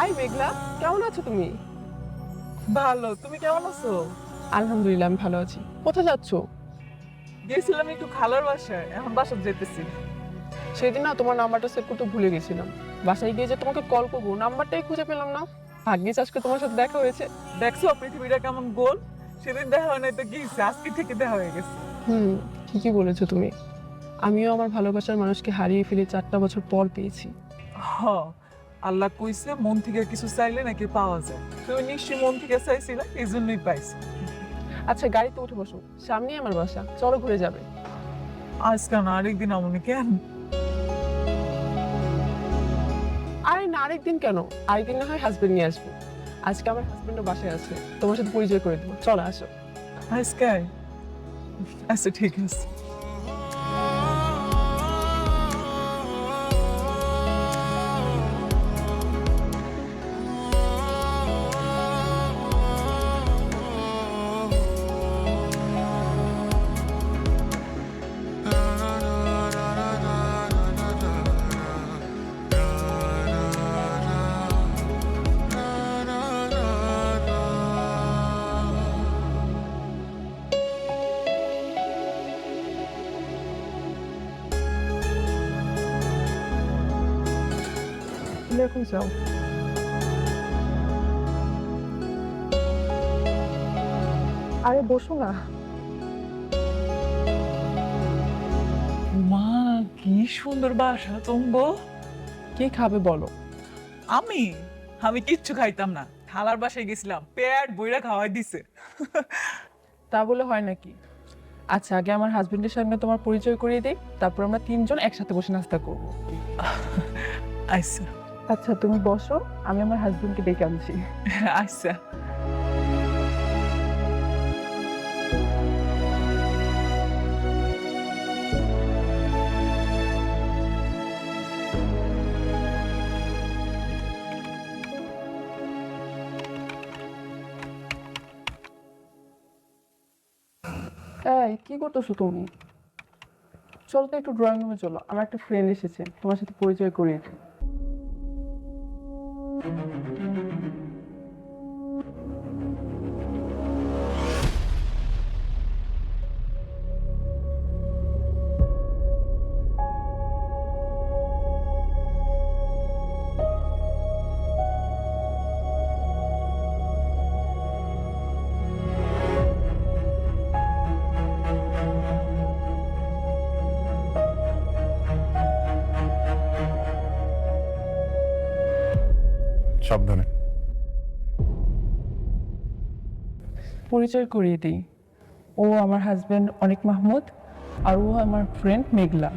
High মেঘলা, কেমন আছো তুমি? ভালো। তুমি কেমন আছো? আলহামদুলিল্লাহ, আমি ভালো আছি। কোথায় যাচ্ছো? গেছিলাম একটু খালার বাসায়, এখন বাসা যেতেছি। সেদিন না তোমার নাম্বারটা সেভ করতে ভুলে গেছিলাম। বাসায় গিয়ে যে তোমাকে কল করবো, নাম্বারটাই খুঁজে পেলাম না। ভাগ্যিস আজকে তোমার সাথে দেখা হয়েছে। দেখছো পৃথিবীটা কেমন গোল? সেদিন দেখা হয় নাই তো কি হইছে? আজকে থেকে দেখা হয়ে গেছে। হুম, ঠিকই বলেছো তুমি। আমিও আমার ভালোবাসার মানুষকে হারিয়ে ফেলে 4টা বছর পর পেয়েছি। হ, আল্লাহ কইছে মন থেকে কিছু চাইলে নাকি পাওয়া যায়। তুমি নিশ্চয়ই মন থেকে চাইছিলা, এই জন্যই পাইছো। আচ্ছা, গাড়িতে উঠে বসো, সামনেই আমার বাসা, চলো ঘুরে যাবে। আজকে না, আরেকদিন আমনি কেন? আরে না, আরেকদিন কেন? আরেকদিন না হয় হাজবেন্ড নিয়ে আসবো। আজকে আমার হাজবেন্ডও বাসায় আছে, তোমার সাথে পরিচয় করে দেবো, চলো আসো। আজকে? আচ্ছা ঠিক আছে। তুমি এখন যাও। আরে বসো না। মা, কি সুন্দর বাসা তোমগো। কি খাবে বলো? আমি আমি কিচ্ছু খাইতাম না, খালার বাসায় গেছিলাম, পেট বইরা খাওয়াই দিছে। তা বলে হয় নাকি? আচ্ছা, আগে আমার হাজবেন্ডের সঙ্গে তোমার পরিচয় করিয়ে দিই, তারপর আমরা তিনজন একসাথে বসে নাস্তা করব। আচ্ছা। আচ্ছা, তুমি বসো, আমি আমার হাজবেন্ডকে ডেকে আনছি। আচ্ছা। এই, কি করতেছো তুমি? চলো তো একটু ড্রয়িং রুমে চলো, আমার একটা ফ্রেন্ড এসেছে, তোমার সাথে পরিচয় করিয়ে দিই। সাবধানে। পরিচয় করিয়ে দিই, ও আমার হাজবেন্ড অনিক মাহমুদ, আর ও আমার ফ্রেন্ড মেঘলা।